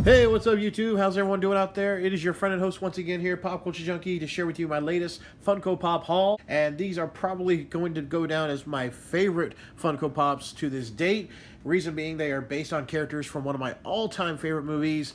Hey, what's up YouTube? How's everyone doing out there? It is your friend and host once again here, Pop Culture Junkie, to share with you my latest Funko Pop haul. And these are probably going to go down as my favorite Funko Pops to this date. Reason being, they are based on characters from one of my all-time favorite movies,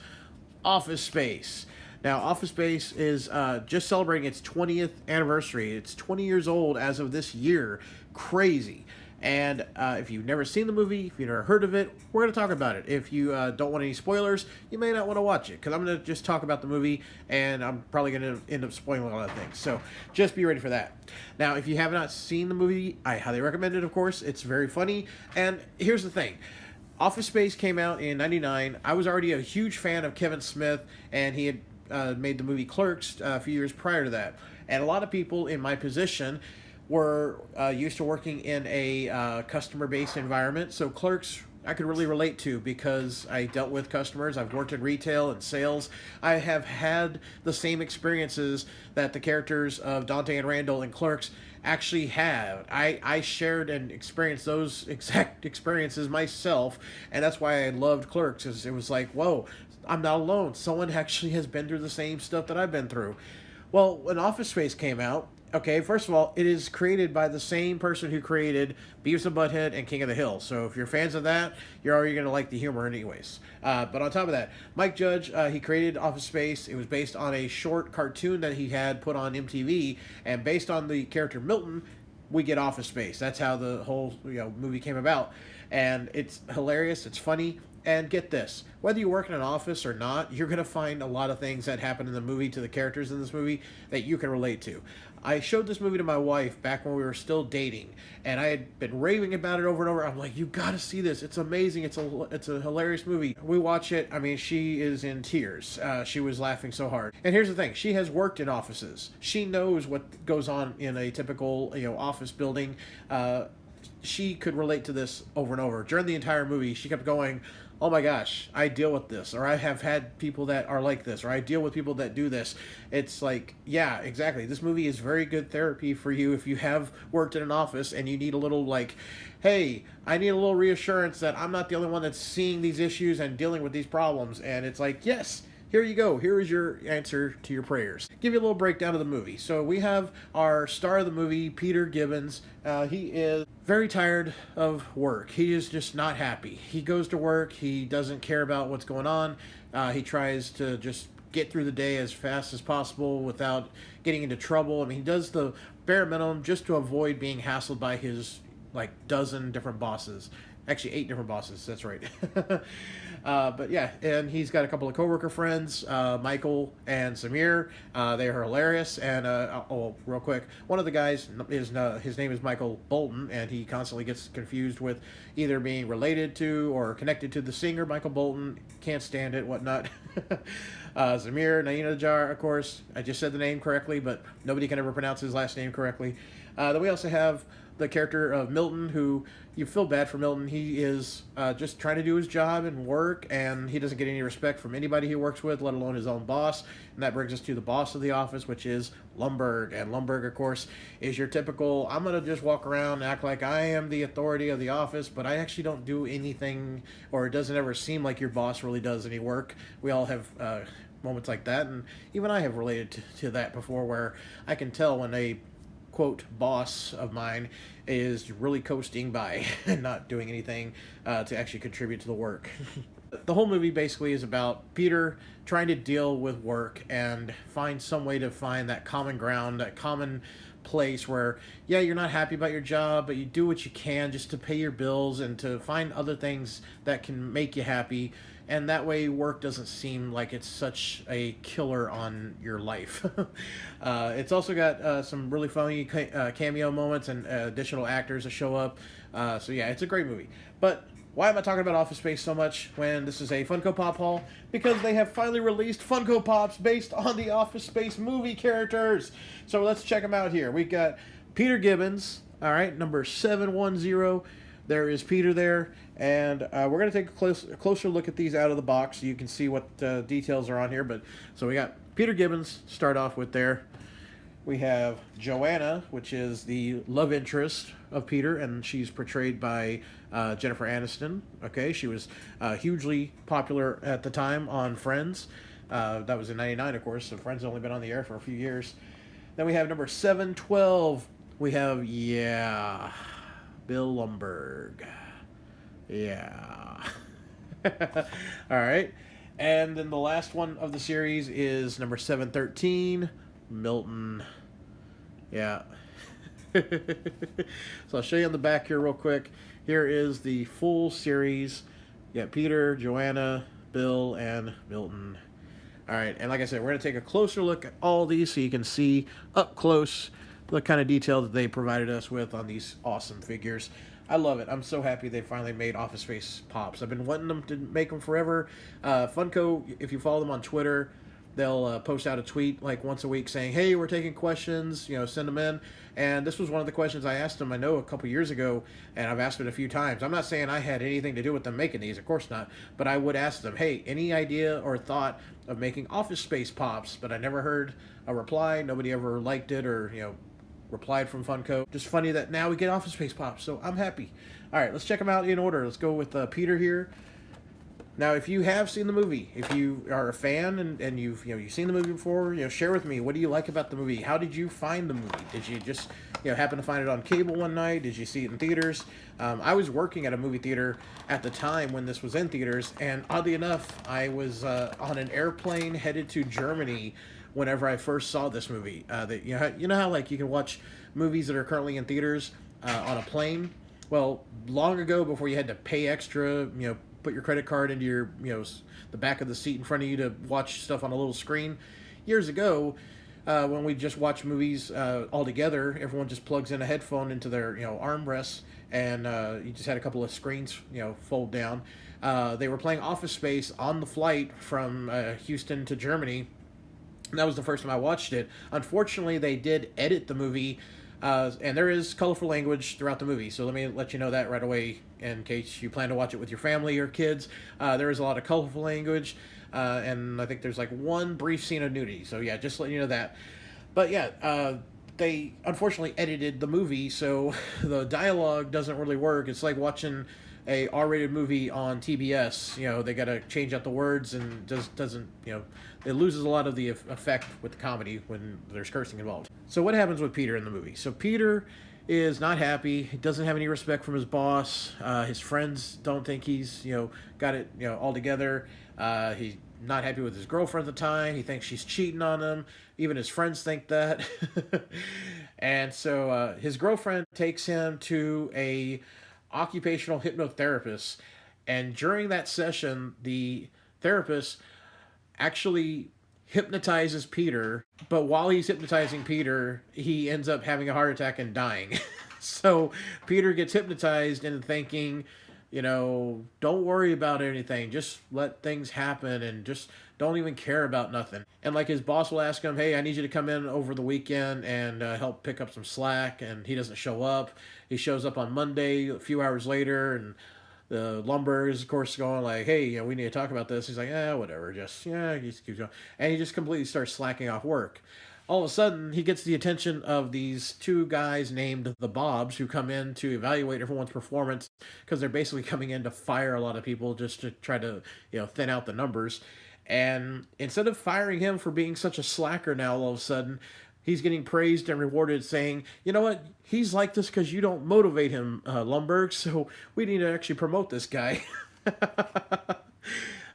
Office Space. Now, Office Space is just celebrating its 20th anniversary. It's 20 years old as of this year. Crazy. And if you've never seen the movie, if you've never heard of it, we're going to talk about it. If you don't want any spoilers, you may not want to watch it, because I'm going to just talk about the movie, and I'm probably going to end up spoiling a lot of things. So just be ready for that. Now, if you have not seen the movie, I highly recommend it, of course. It's very funny. And here's the thing. Office Space came out in '99. I was already a huge fan of Kevin Smith, and he had made the movie Clerks a few years prior to that. And a lot of people in my position were used to working in a customer-based environment. So Clerks I could really relate to, because I dealt with customers. I've worked in retail and sales. I have had the same experiences that the characters of Dante and Randall in Clerks actually have. I shared and experienced those exact experiences myself, and that's why I loved Clerks. It was like, whoa, I'm not alone. Someone actually has been through the same stuff that I've been through. Well, when Office Space came out, okay, first of all, it is created by the same person who created Beavis and Butthead and King of the Hill. So if you're fans of that, you're already going to like the humor anyways. But on top of that, Mike Judge, he created Office Space. It was based on a short cartoon that he had put on MTV. And based on the character Milton, we get Office Space. That's how the whole movie came about. And it's hilarious. It's funny. And get this, whether you work in an office or not, you're going to find a lot of things that happen in the movie to the characters in this movie that you can relate to. I showed this movie to my wife back when we were still dating, and I had been raving about it over and over. I'm like, you got to see this. It's amazing. It's a hilarious movie. We watch it. I mean, she is in tears. She was laughing so hard. And here's the thing. She has worked in offices. She knows what goes on in a typical office building. She could relate to this over and over. During the entire movie, she kept going, oh my gosh, I deal with this, or I have had people that are like this, or I deal with people that do this. It's like, yeah, exactly. This movie is very good therapy for you if you have worked in an office and you need a little, like, hey, I need a little reassurance that I'm not the only one that's seeing these issues and dealing with these problems. And it's like, yes, here you go. Here is your answer to your prayers. Give you a little breakdown of the movie. So we have our star of the movie, Peter Gibbons. He is very tired of work. He is just not happy. He goes to work. He doesn't care about what's going on. He tries to just get through the day as fast as possible without getting into trouble. I mean, he does the bare minimum just to avoid being hassled by his, like, dozen different bosses. Actually, 8 different bosses. That's right. But yeah, and he's got a couple of coworker friends, Michael and Samir. They are hilarious. And real quick, one of the guys is his name is Michael Bolton, and he constantly gets confused with either being related to or connected to the singer Michael Bolton. Can't stand it, whatnot. Samir Nainajar, of course. I just said the name correctly, but nobody can ever pronounce his last name correctly. Then we also have the character of Milton, who you feel bad for Milton. He is just trying to do his job and work, and he doesn't get any respect from anybody he works with, let alone his own boss. And that brings us to the boss of the office, which is Lumbergh. And Lumbergh, of course, is your typical, I'm going to just walk around and act like I am the authority of the office, but I actually don't do anything, or it doesn't ever seem like your boss really does any work. We all have moments like that, and even I have related to that before, where I can tell when a quote boss of mine is really coasting by and not doing anything to actually contribute to the work. The whole movie basically is about Peter trying to deal with work and find some way to find that common ground, that common place where, yeah, you're not happy about your job, but you do what you can just to pay your bills and to find other things that can make you happy. And that way work doesn't seem like it's such a killer on your life. It's also got some really funny cameo moments and additional actors that show up. So yeah, it's a great movie. But why am I talking about Office Space so much when this is a Funko Pop haul? Because they have finally released Funko Pops based on the Office Space movie characters. So let's check them out here. We got Peter Gibbons, all right, number 710. There is Peter there, and we're going to take a closer look at these out of the box so you can see what details are on here. But so we got Peter Gibbons, start off with there. We have Joanna, which is the love interest of Peter, and she's portrayed by Jennifer Aniston. Okay, she was hugely popular at the time on Friends. That was in '99, of course, so Friends has only been on the air for a few years. Then we have number 712. We have, yeah, Bill Lumbergh. Yeah. All right. And then the last one of the series is number 713, Milton. Yeah. So I'll show you on the back here real quick. Here is the full series. You got Peter, Joanna, Bill, and Milton. All right, and like I said, we're going to take a closer look at all these so you can see up close the kind of detail that they provided us with on these awesome figures. I love it. I'm so happy they finally made Office Space Pops. I've been wanting them to make them forever. Funko, if you follow them on Twitter, they'll post out a tweet like once a week saying, hey, we're taking questions, send them in. And this was one of the questions I asked them, I know, a couple years ago, and I've asked it a few times. I'm not saying I had anything to do with them making these, of course not, but I would ask them, hey, any idea or thought of making Office Space Pops? But I never heard a reply. Nobody ever liked it or, replied from Funko. Just funny that now we get Office Space Pops, so I'm happy. All right, let's check them out in order. Let's go with Peter here. Now, if you have seen the movie, if you are a fan and you've seen the movie before, share with me, what do you like about the movie? How did you find the movie? Did you just happen to find it on cable one night? Did you see it in theaters? I was working at a movie theater at the time when this was in theaters, and oddly enough, I was on an airplane headed to Germany whenever I first saw this movie. You know how like you can watch movies that are currently in theaters on a plane? Well, long ago, before you had to pay extra, put your credit card into your, the back of the seat in front of you to watch stuff on a little screen. Years ago, when we just watch movies all together, everyone just plugs in a headphone into their, armrests, and you just had a couple of screens, fold down. They were playing Office Space on the flight from Houston to Germany. And that was the first time I watched it. Unfortunately, they did edit the movie, and there is colorful language throughout the movie. So let me let you know that right away in case you plan to watch it with your family or kids. There is a lot of colorful language, and I think there's like one brief scene of nudity. So yeah, just letting you know that. But yeah, they unfortunately edited the movie, so the dialogue doesn't really work. It's like watching a R-rated movie on TBS. They got to change out the words, and doesn't it loses a lot of the effect with the comedy when there's cursing involved. So what happens with Peter in the movie? So Peter is not happy. He doesn't have any respect from his boss. His friends don't think he's got it all together. He's not happy with his girlfriend at the time. He thinks she's cheating on him. Even his friends think that. And so his girlfriend takes him to a occupational hypnotherapist, and during that session, the therapist actually hypnotizes Peter, but while he's hypnotizing Peter, he ends up having a heart attack and dying. So Peter gets hypnotized into thinking, don't worry about anything, just let things happen and just don't even care about nothing. And like his boss will ask him, hey, I need you to come in over the weekend and help pick up some slack, and he doesn't show up. He shows up on Monday a few hours later, and the Lumbergh is, of course, going like, hey, we need to talk about this. He's like, whatever, he just keeps going. And he just completely starts slacking off work. All of a sudden, he gets the attention of these two guys named the Bobs, who come in to evaluate everyone's performance, because they're basically coming in to fire a lot of people just to try to, thin out the numbers. And instead of firing him for being such a slacker now, all of a sudden, he's getting praised and rewarded, saying, you know what, he's like this because you don't motivate him, Lumbergh, so we need to actually promote this guy.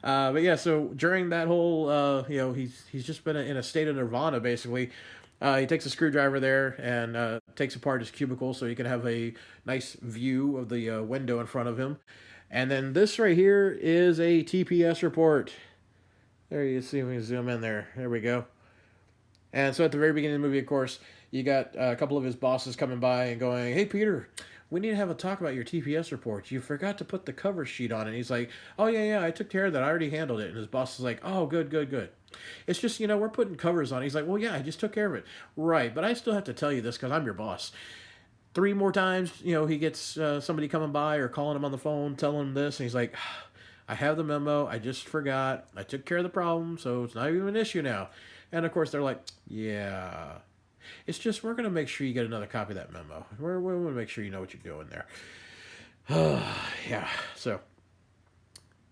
But yeah, so during that whole, he's just been in a state of nirvana, basically. He takes a screwdriver there and takes apart his cubicle so he can have a nice view of the window in front of him. And then this right here is a TPS report. There you see, we can zoom in there. There we go. And so at the very beginning of the movie, of course, you got a couple of his bosses coming by and going, hey, Peter, we need to have a talk about your TPS report. You forgot to put the cover sheet on it. And he's like, oh, yeah, I took care of that. I already handled it. And his boss is like, oh, good. It's just, we're putting covers on it. He's like, well, yeah, I just took care of it. Right, but I still have to tell you this because I'm your boss. 3 more times, he gets somebody coming by or calling him on the phone, telling him this. And he's like, I have the memo. I just forgot. I took care of the problem, so it's not even an issue now. And, of course, they're like, yeah. It's just we're gonna make sure you get another copy of that memo. We're gonna make sure you know what you're doing there. Yeah. So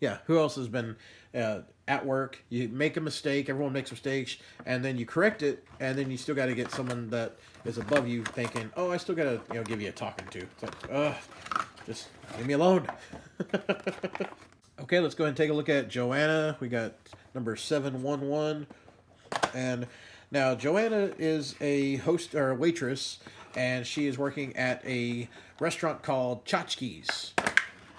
yeah, who else has been at work? You make a mistake, everyone makes mistakes, and then you correct it, and then you still got to get someone that is above you thinking, oh, I still got to give you a talking to. It's like, just leave me alone. Okay, let's go ahead and take a look at Joanna. We got number 711. And now Joanna is a host or a waitress, and she is working at a restaurant called Tchotchkes.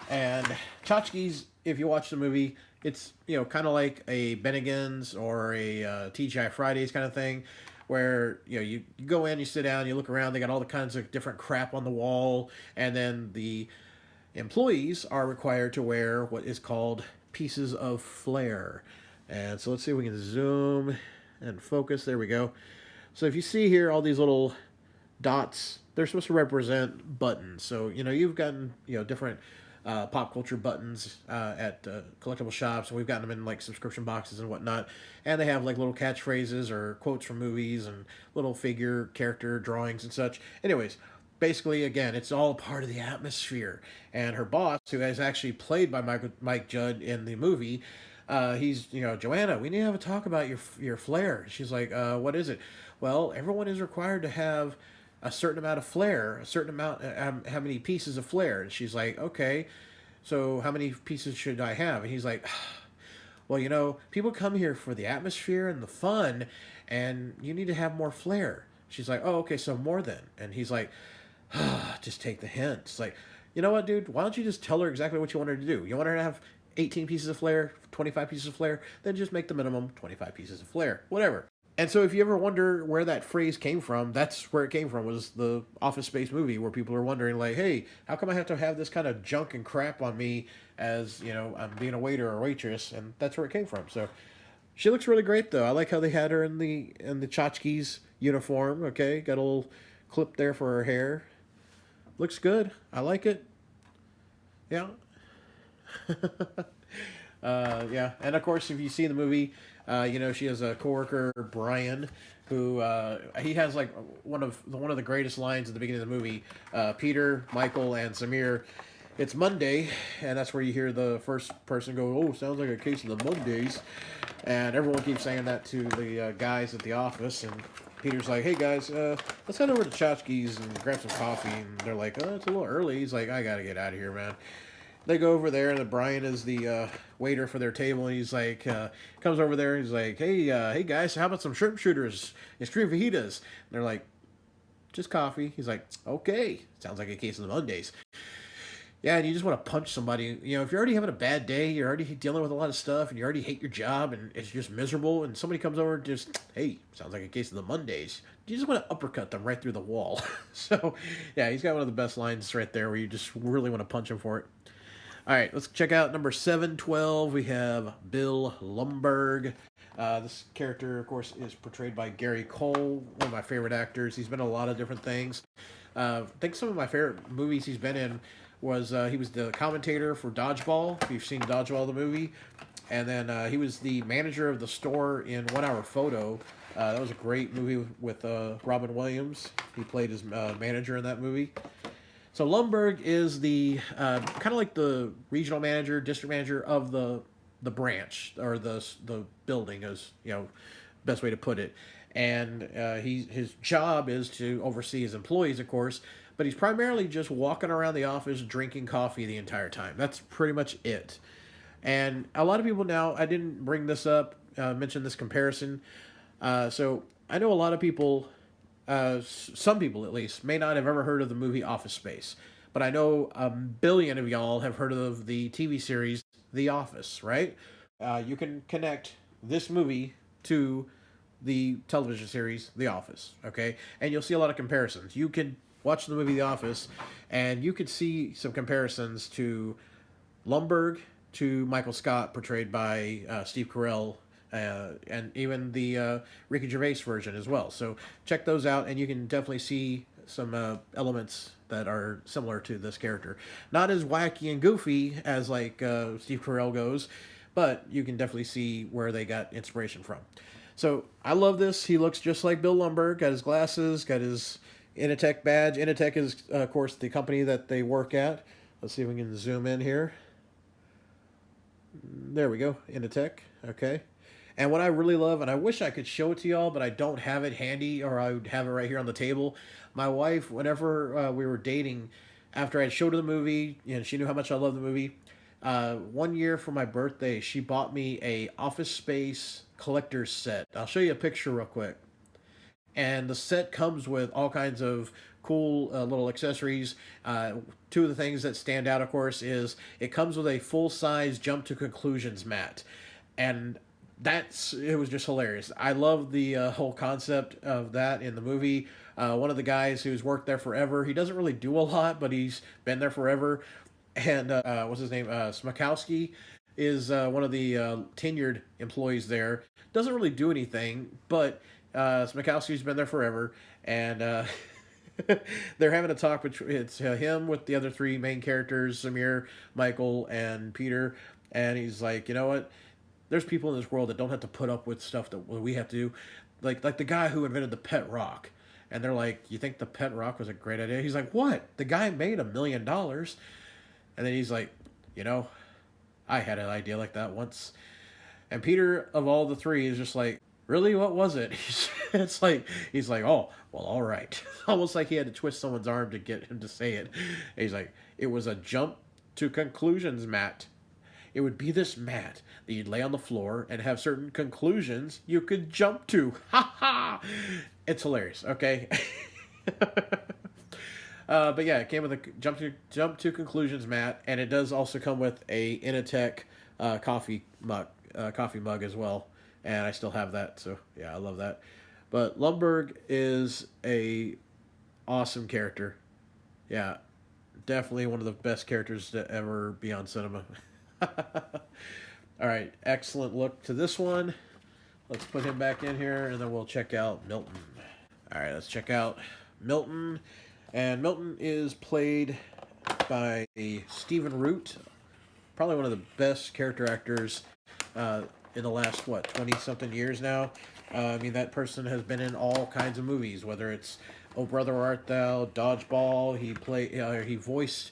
And Tchotchkes, if you watch the movie, it's kind of like a Bennigan's or a TGI Fridays kind of thing, where you go in, you sit down, you look around, they got all the kinds of different crap on the wall, and then the employees are required to wear what is called pieces of flair. And so let's see if we can zoom and focus. There we go. So if you see here all these little dots, they're supposed to represent buttons. So you've gotten different pop culture buttons at collectible shops, and we've gotten them in like subscription boxes and whatnot, and they have like little catchphrases or quotes from movies and little figure character drawings and such. Anyways, basically, again, it's all part of the atmosphere. And her boss, who is actually played by Mike Judd in the movie, he's Joanna, we need to have a talk about your flair. She's like, what is it? Well, everyone is required to have a certain amount of flair, a certain amount, how many pieces of flair. And she's like, okay, so how many pieces should I have? And he's like, well, people come here for the atmosphere and the fun, and you need to have more flair. She's like, oh, okay, so more then. And he's like, just take the hint. It's like, you know what, dude? Why don't you just tell her exactly what you want her to do? You want her to have 18 pieces of flair, 25 pieces of flair, then just make the minimum 25 pieces of flair, whatever. And so if you ever wonder where that phrase came from, that's where it came from, was the Office Space movie, where people are wondering, like, hey, how come I have to have this kind of junk and crap on me as, I'm being a waiter or a waitress? And that's where it came from. So she looks really great, though. I like how they had her in the Tchotchkes uniform, okay? Got a little clip there for her hair. Looks good. I like it. Yeah. Yeah. And, of course, if you see the movie, she has a coworker, Brian, who he has like one of the greatest lines at the beginning of the movie. Peter, Michael, and Samir. It's Monday, and that's where you hear the first person go, "Oh, sounds like a case of the Mondays," and everyone keeps saying that to the guys at the office. And Peter's like, "Hey guys, let's head over to Tchotchkes and grab some coffee." And they're like, "Oh, it's a little early." He's like, "I gotta get out of here, man." They go over there, and Brian is the waiter for their table, and he's like, comes over there, and he's like, hey guys, how about some shrimp shooters and stream fajitas? And they're like, just coffee. He's like, okay, sounds like a case of the Mondays. Yeah, and you just want to punch somebody. If you're already having a bad day, you're already dealing with a lot of stuff, and you already hate your job, and it's just miserable, and somebody comes over and just, hey, sounds like a case of the Mondays. You just want to uppercut them right through the wall. So, yeah, he's got one of the best lines right there where you just really want to punch him for it. All right, let's check out number 712. We have Bill Lumbergh. This character, of course, is portrayed by Gary Cole, one of my favorite actors. He's been in a lot of different things. I think some of my favorite movies he's been in was he was the commentator for Dodgeball, if you've seen Dodgeball, the movie. And then he was the manager of the store in 1 Hour Photo. That was a great movie with Robin Williams. He played his manager in that movie. So Lumbergh is the kind of like the regional manager, district manager of the branch or the building, is best way to put it. And his job is to oversee his employees, of course, but he's primarily just walking around the office drinking coffee the entire time. That's pretty much it. And a lot of people now, I didn't bring this up, mention this comparison. So I know a lot of people. Some people, at least, may not have ever heard of the movie Office Space. But I know a billion of y'all have heard of the TV series The Office, right? You can connect this movie to the television series The Office, okay? And you'll see a lot of comparisons. You could watch the movie The Office, and you could see some comparisons to Lumbergh, to Michael Scott, portrayed by Steve Carell, and even the Ricky Gervais version as well. So check those out, and you can definitely see some elements that are similar to this character. Not as wacky and goofy as like Steve Carell goes, but you can definitely see where they got inspiration from. So I love this. He looks just like Bill Lumbergh. Got his glasses. Got his Initech badge. Initech is, of course, the company that they work at. Let's see if we can zoom in here. There we go. Initech. Okay. And what I really love, and I wish I could show it to y'all, but I don't have it handy, or I would have it right here on the table. My wife, whenever we were dating, after I showed her the movie, she knew how much I love the movie. 1 year for my birthday, she bought me a Office Space collector's set. I'll show you a picture real quick. And the set comes with all kinds of cool little accessories. Two of the things that stand out, of course, is it comes with a full-size Jump to Conclusions mat. And it was just hilarious. I love the whole concept of that in the movie. One of the guys who's worked there forever, he doesn't really do a lot, but he's been there forever. And what's his name? Smokowski is one of the tenured employees there. Doesn't really do anything, but Smokowski's been there forever, and they're having a talk. It's him with the other three main characters, Samir, Michael, and Peter. And he's like, you know what? There's people in this world that don't have to put up with stuff that we have to do. Like the guy who invented the pet rock. And they're like, you think the pet rock was a great idea? He's like, what? The guy made $1 million. And then he's like, I had an idea like that once. And Peter, of all the three, is just like, really? What was it? It's like, he's like, oh, well, all right. Almost like he had to twist someone's arm to get him to say it. And he's like, it was a Jump to Conclusions mat. It would be this mat that you'd lay on the floor and have certain conclusions you could jump to. Ha ha! It's hilarious, okay? But yeah, it came with a jump to conclusions mat, and it does also come with a Initech coffee mug as well, and I still have that, so yeah, I love that. But Lumbergh is a awesome character. Yeah, definitely one of the best characters to ever be on cinema. All right, excellent look to this one. Let's put him back in here, and then we'll check out Milton. All right, let's check out Milton. And Milton is played by Stephen Root, probably one of the best character actors in the last, 20-something years now. I mean, that person has been in all kinds of movies, whether it's Oh Brother, Where Art Thou, Dodgeball. He voiced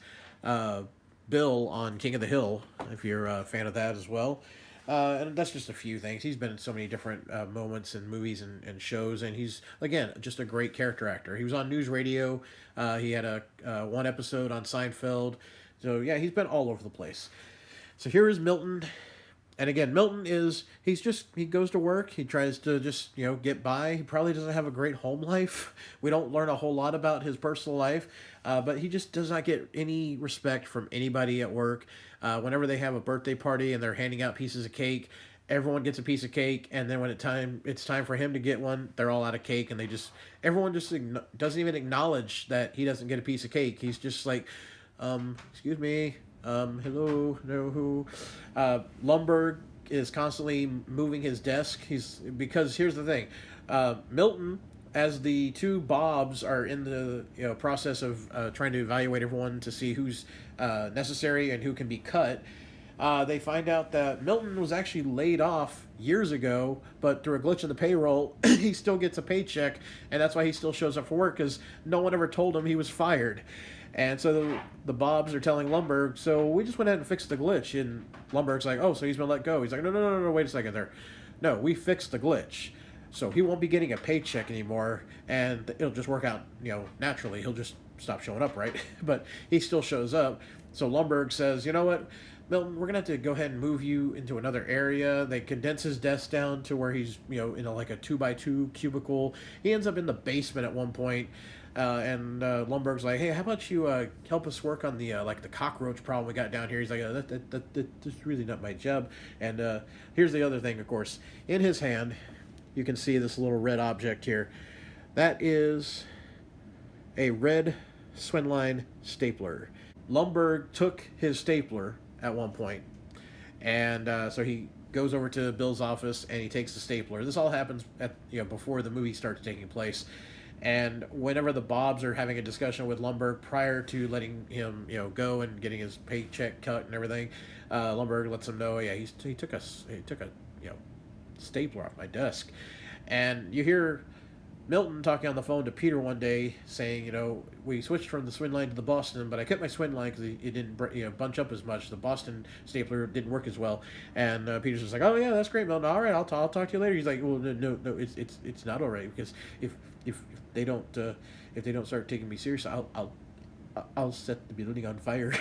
Bill on King of the Hill, if you're a fan of that as well. And that's just a few things. He's been in so many different moments and movies and shows, and he's, again, just a great character actor. He was on News Radio. He had a one episode on Seinfeld. So, yeah, he's been all over the place. So here is Milton. And again, Milton he goes to work. He tries to just, get by. He probably doesn't have a great home life. We don't learn a whole lot about his personal life. But he just does not get any respect from anybody at work. Whenever they have a birthday party and they're handing out pieces of cake, everyone gets a piece of cake. And then when it's time for him to get one, they're all out of cake. And everyone just doesn't even acknowledge that he doesn't get a piece of cake. He's just like, excuse me. Hello, no, who? Lumbergh is constantly moving his desk. Because here's the thing, Milton, as the two Bobs are in the process of trying to evaluate everyone to see who's necessary and who can be cut, they find out that Milton was actually laid off years ago, but through a glitch in the payroll, he still gets a paycheck, and that's why he still shows up for work, because no one ever told him he was fired. And so the Bobs are telling Lumbergh, so we just went ahead and fixed the glitch. And Lumbergh's like, oh, so he's been let go. He's like, no, wait a second there. No, we fixed the glitch. So he won't be getting a paycheck anymore, and it'll just work out, naturally. He'll just stop showing up, right? But he still shows up. So Lumbergh says, you know what, Milton, we're going to have to go ahead and move you into another area. They condense his desk down to where he's, in like a 2x2 cubicle. He ends up in the basement at one point. And Lumbergh's like, hey, how about you help us work on the the cockroach problem we got down here? He's like, that's really not my job. And here's the other thing, of course. In his hand, you can see this little red object here. That is a red Swinline stapler. Lumbergh took his stapler at one point, and so he goes over to Bill's office and he takes the stapler. This all happens at before the movie starts taking place. And whenever the Bobs are having a discussion with Lumbergh prior to letting him, go and getting his paycheck cut and everything, Lumbergh lets him know, yeah, he took a stapler off my desk. And you hear Milton talking on the phone to Peter one day, saying, we switched from the swing line to the Boston, but I kept my swing line because it didn't bunch up as much. The Boston stapler didn't work as well. And Peter's just like, oh yeah, that's great, Milton. All right, I'll talk to you later. He's like, well, no, it's not all right, because if they don't start taking me seriously, I'll set the building on fire.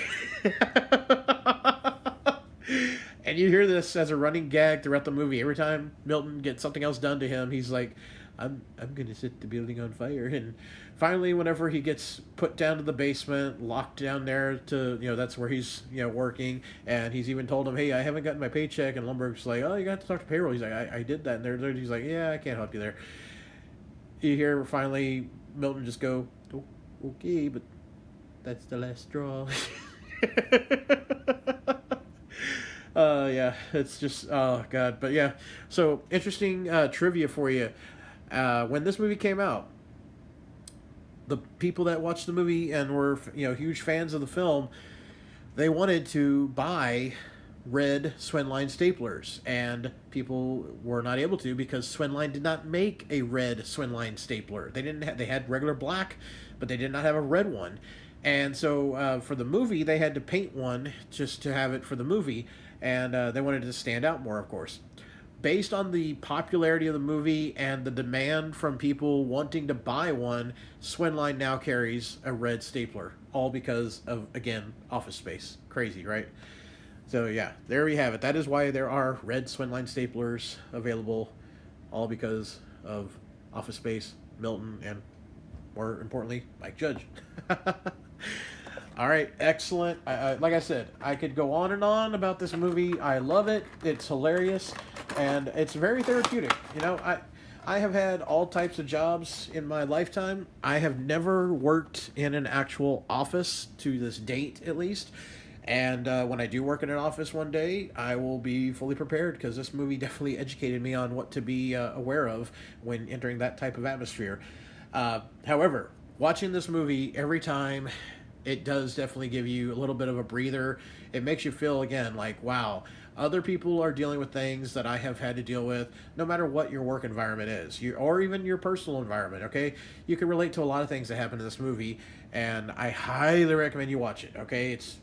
And you hear this as a running gag throughout the movie. Every time Milton gets something else done to him, he's like, I'm gonna set the building on fire. And finally, whenever he gets put down to the basement, locked down there to, that's where he's, working, and he's even told him, hey, I haven't gotten my paycheck, and Lumberg's like, oh, you got to talk to payroll. He's like, I did that, and he's like, yeah, I can't help you there. You hear finally Milton just go, oh, okay, but that's the last straw. Yeah, it's just, oh god. But yeah, so interesting trivia for you. When this movie came out, the people that watched the movie and were huge fans of the film, they wanted to buy red Swinline staplers, and people were not able to because Swinline did not make a red Swinline stapler. They had regular black, but they did not have a red one. And so for the movie, they had to paint one just to have it for the movie, and they wanted it to stand out more, of course. Based on the popularity of the movie and the demand from people wanting to buy one, Swinline now carries a red stapler, all because of, again, office space. Crazy, right? So yeah, there we have it. That is why there are red Swinline staplers available, all because of office space, Milton, and more importantly, Mike Judge. All right, excellent. Like I said, I could go on and on about this movie. I love it. It's hilarious, and it's very therapeutic. I have had all types of jobs in my lifetime. I have never worked in an actual office, to this date at least. And when I do work in an office one day, I will be fully prepared, because this movie definitely educated me on what to be aware of when entering that type of atmosphere. However, watching this movie every time, it does definitely give you a little bit of a breather. It makes you feel, again, like, wow, other people are dealing with things that I have had to deal with, no matter what your work environment is, or even your personal environment, okay? You can relate to a lot of things that happen in this movie, and I highly recommend you watch it, okay? It's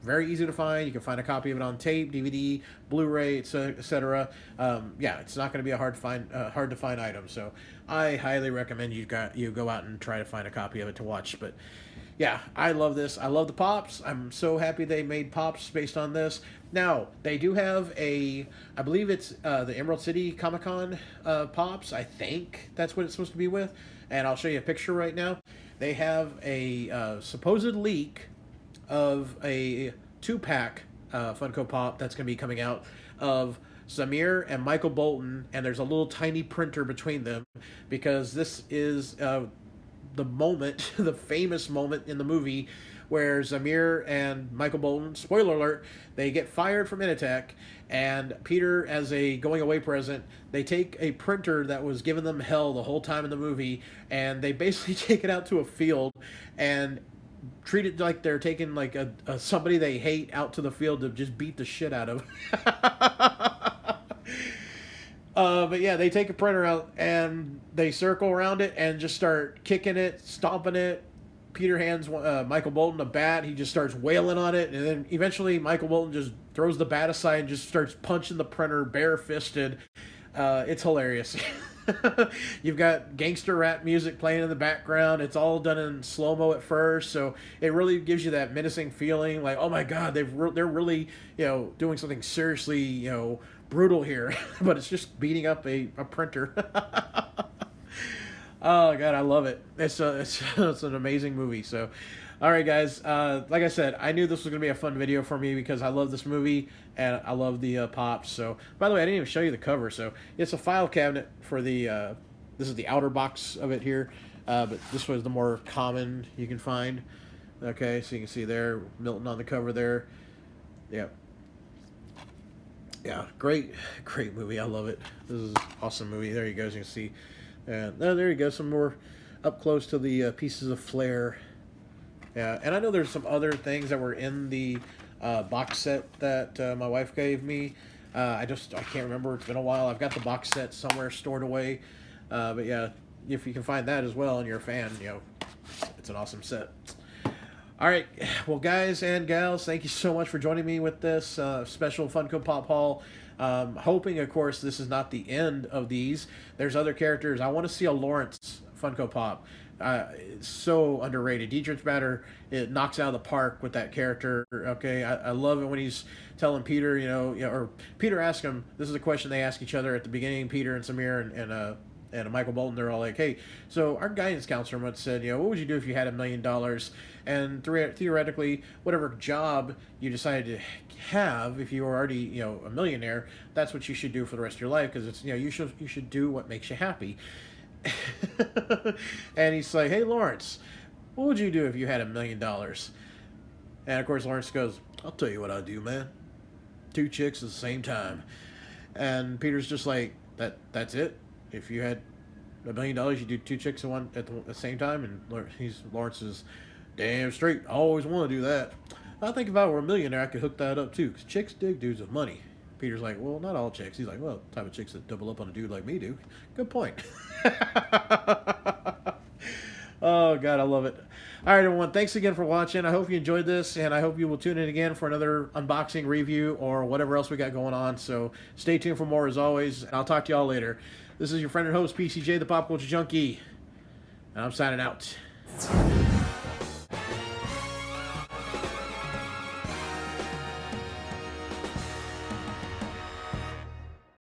very easy to find. You can find a copy of it on tape, DVD, Blu-ray, etc. Yeah, it's not going to be a hard to find item, so I highly recommend you go out and try to find a copy of it to watch. But yeah, I love this. I love the Pops. I'm so happy they made Pops based on this. Now, they do have I believe it's the Emerald City Comic-Con Pops. I think that's what it's supposed to be with. And I'll show you a picture right now. They have a supposed leak of a 2-pack Funko Pop that's going to be coming out of Zamir and Michael Bolton, and there's a little tiny printer between them, because this is the moment, the famous moment in the movie where Zamir and Michael Bolton, spoiler alert, they get fired from Initech, and Peter, as a going away present, they take a printer that was giving them hell the whole time in the movie, and they basically take it out to a field and treat it like they're taking like a somebody they hate out to the field to just beat the shit out of. But yeah, they take a printer out and they circle around it and just start kicking it, stomping it. Peter hands Michael Bolton a bat. He just starts wailing on it, and then eventually Michael Bolton just throws the bat aside and just starts punching the printer bare-fisted. It's hilarious. You've got gangster rap music playing in the background. It's all done in slow-mo at first, so it really gives you that menacing feeling, like, oh my god, they're really doing something seriously brutal here. But it's just beating up a printer. Oh god, I love it. It's an amazing movie. So, all right, guys. Like I said, I knew this was gonna be a fun video for me because I love this movie and I love the Pops. So, by the way, I didn't even show you the cover. So, it's a file cabinet for the. This is the outer box of it here, but this was the more common you can find. Okay, so you can see there Milton on the cover there. Yeah. Yeah, great movie. I love it. This is an awesome movie. There you go. As you can see. And there you go, some more up close to the pieces of flair. Yeah, and I know there's some other things that were in the box set that my wife gave me. I can't remember. It's been a while. I've got the box set somewhere stored away. But yeah, if you can find that as well and you're a fan, you know, it's an awesome set. All right, well, guys and gals, thank you so much for joining me with this special Funko Pop haul. Hoping, of course, this is not the end of these. There's other characters. I want to see a Lawrence Funko Pop. It's so underrated. Dietrich Bader, it knocks out of the park with that character. Okay, I love it when he's telling Peter, or Peter asks him. This is a question they ask each other at the beginning. Peter and Samir and Michael Bolton, they're all like, hey, so our guidance counselor once said, what would you do if you had $1 million? And theoretically, whatever job you decided to have, if you were already, a millionaire, that's what you should do for the rest of your life, because it's, you should do what makes you happy. And he's like, hey, Lawrence, what would you do if you had $1 million? And of course, Lawrence goes, I'll tell you what I'll do, man. 2 chicks at the same time. And Peter's just like, that's it? If you had $1 million, you do 2 chicks at the same time? And Lawrence is damn straight. I always want to do that. I think if I were a millionaire, I could hook that up too, because chicks dig dudes with money. Peter's like, well, not all chicks. He's like, well, the type of chicks that double up on a dude like me do. Good point. Oh, God, I love it. All right, everyone, thanks again for watching. I hope you enjoyed this, and I hope you will tune in again for another unboxing review or whatever else we got going on. So stay tuned for more as always, and I'll talk to y'all later. This is your friend and host, PCJ, the Pop Culture Junkie, and I'm signing out.